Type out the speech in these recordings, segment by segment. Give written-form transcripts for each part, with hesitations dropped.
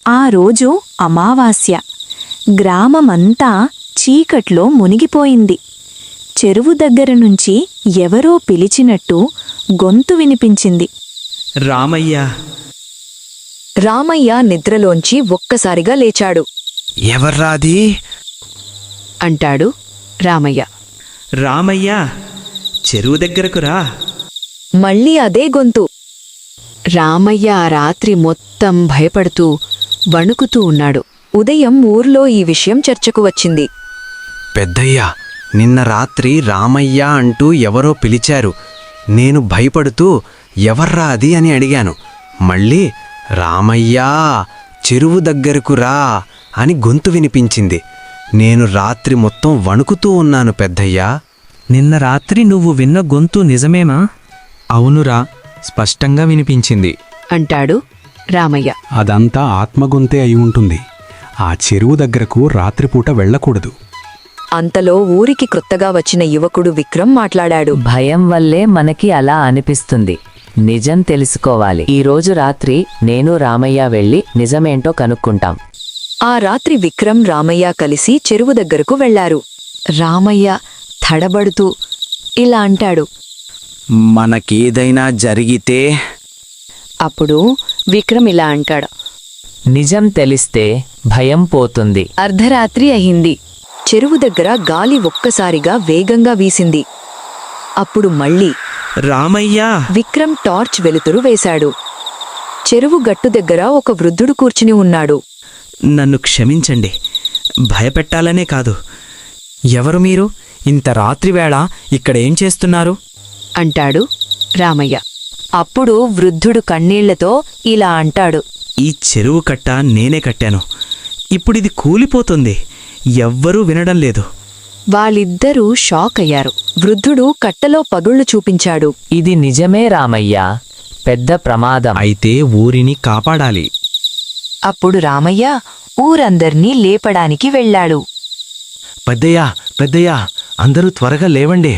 ఆ రోజు అమావాస్య. గ్రామమంతా చీకట్లో మునిగిపోయింది. చెరువు దగ్గర నుంచి ఎవరో పిలిచినట్టు గొంతు వినిపించింది. రామయ్య! రామయ్య నిద్రలోంచి ఒక్కసారిగా లేచాడు. ఎవర్రాది? అంటాడు రామయ్య. రామయ్య, చెరువు దగ్గరకు రా. మళ్ళీ అదే గొంతు. రామయ్య ఆ రాత్రి మొత్తం భయపడుతూ వణుకుతూ ఉన్నాడు. ఉదయం ఊర్లో ఈ విషయం చర్చకు వచ్చింది. పెద్దయ్యా, నిన్న రాత్రి రామయ్య అంటూ ఎవరో పిలిచారు. నేను భయపడుతూ ఎవర్రా అది అని అడిగాను. మళ్ళీ రామయ్యా, చెరువు దగ్గరకు రా అని గొంతు వినిపించింది. నేను రాత్రి మొత్తం వణుకుతూ ఉన్నాను పెద్దయ్యా. నిన్న రాత్రి నువ్వు విన్న గొంతు నిజమేమా? అవునురా, స్పష్టంగా వినిపించింది అంటాడు రామయ్య. అదంతా ఆత్మగొంతే అయి ఉంటుంది. ఆ చెరువు దగ్గరకు రాత్రిపూట వెళ్ళకూడదు. అంతలో ఊరికి క్రొత్తగా వచ్చిన యువకుడు విక్రమ్ మాట్లాడాడు. భయం వల్లే మనకి అలా అనిపిస్తుంది. నిజం తెలుసుకోవాలి. ఈరోజు రాత్రి నేను రామయ్య వెళ్ళి నిజమేంటో కనుక్కుంటాం. ఆ రాత్రి విక్రమ్ రామయ్య కలిసి చెరువు దగ్గరకు వెళ్లారు. రామయ్య తడబడుతూ ఇలా అంటాడు. మనకేదైనా జరిగితే? అప్పుడు విక్రమ్ ఇలా అంటాడు. నిజం తెలిస్తే భయం పోతుంది. అర్ధరాత్రి అయింది. చెరువు దగ్గర గాలి ఒక్కసారిగా వేగంగా వీసింది. అప్పుడు మళ్ళీ రామయ్య! విక్రమ్ టార్చ్ వెలుతురు వేశాడు. చెరువు గట్టు దగ్గర ఒక వృద్ధుడు కూర్చుని ఉన్నాడు. నన్ను క్షమించండి. భయపెట్టాలనే కాదు. ఎవరు మీరు? ఇంత రాత్రివేళ ఇక్కడేం చేస్తున్నారు? అంటాడు రామయ్య. అప్పుడు వృద్ధుడు కన్నీళ్లతో ఇలా అంటాడు. ఈ చెరువు కట్ట నేనే కట్టాను. ఇప్పుడిది కూలిపోతుంది. ఎవ్వరూ వినడం లేదు. వాళ్ళిద్దరూ షాక్ అయ్యారు. వృద్ధుడు కట్టలో పగుళ్లు చూపించాడు. ఇది నిజమే రామయ్య, పెద్ద ప్రమాదం. అయితే ఊరిని కాపాడాలి. అప్పుడు రామయ్య ఊరందర్నీ లేపడానికి వెళ్ళాడు. పెద్దయ్యా, పెద్దయ్యా, అందరూ త్వరగా లేవండి.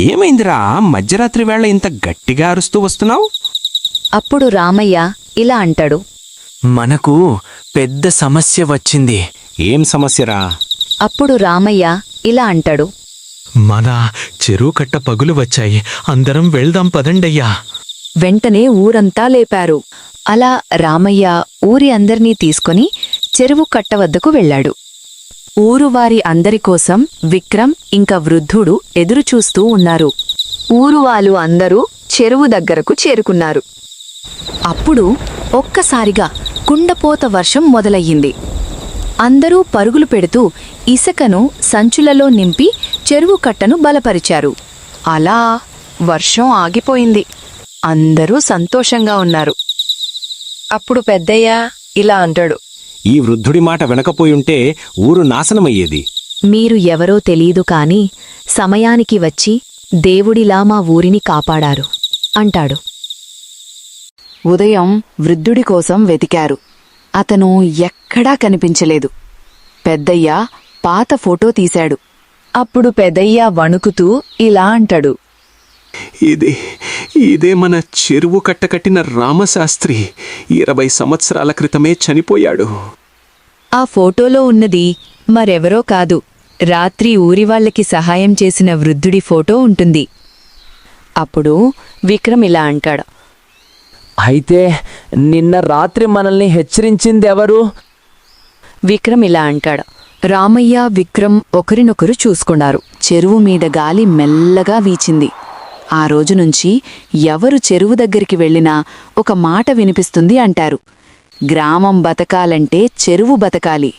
ఏమైందిరా, మధ్యరాత్రి వేళ ఇంత గట్టిగా అరుస్తూ వస్తున్నావు? అప్పుడు రామయ్య ఇలా అంటాడు. మనకు పెద్ద సమస్య వచ్చింది. ఏం సమస్యరా? అప్పుడు రామయ్య ఇలా అంటాడు. మన చెరువు కట్ట పగులు వచ్చాయి. అందరం వెళ్దాం పదండయ్యా. వెంటనే ఊరంతా లేపారు. అలా రామయ్య ఊరి అందర్నీ తీసుకుని చెరువు కట్ట వద్దకు వెళ్ళాడు. ఊరువారి అందరికోసం విక్రమ్ ఇంకా వృద్ధుడు ఎదురుచూస్తూ ఉన్నారు. ఊరువాళ్ళు అందరూ చెరువు దగ్గరకు చేరుకున్నారు. అప్పుడు ఒక్కసారిగా కుండపోత వర్షం మొదలయ్యింది. అందరూ పరుగులు పెడుతూ ఇసుకను సంచులలో నింపి చెరువు కట్టను బలపరిచారు. అలా వర్షం ఆగిపోయింది. అందరూ సంతోషంగా ఉన్నారు. అప్పుడు పెద్దయ్య ఇలా అంటాడు. ఈ వృద్ధుడి మాట వినకపోయుంటే ఊరు నాశనమయ్యేది. మీరు ఎవరో తెలీదు కాని సమయానికి వచ్చి దేవుడిలా మా ఊరిని కాపాడారు అంటాడు. ఉదయం వృద్ధుడి కోసం వెతికారు. అతను ఎక్కడా కనిపించలేదు. పెద్దయ్య పాత ఫోటో తీశాడు. అప్పుడు పెద్దయ్య వణుకుతూ ఇలా అంటాడు. ఇదే మన చెరువు కట్ట కట్టిన రామశాస్త్రి. 20 సంవత్సరాల క్రితమే చనిపోయాడు. ఆ ఫోటోలో ఉన్నది మరెవరో కాదు, రాత్రి ఊరివాళ్లకి సహాయం చేసిన వృద్ధుడి ఫోటో ఉంటుంది. అప్పుడు విక్రమ్ ఇలా అంటాడు. అయితే నిన్న రాత్రి మనల్ని హెచ్చరించిందెవరు? విక్రమ్ ఇలా అంటాడు. రామయ్య విక్రమ్ ఒకరినొకరు చూసుకున్నారు. చెరువు మీద గాలి మెల్లగా వీచింది. ఆ రోజు నుంచి ఎవరు చెరువు దగ్గరికి వెళ్ళినా ఒక మాట వినిపిస్తుంది అంటారు. గ్రామం బతకాలంటే చెరువు బతకాలి.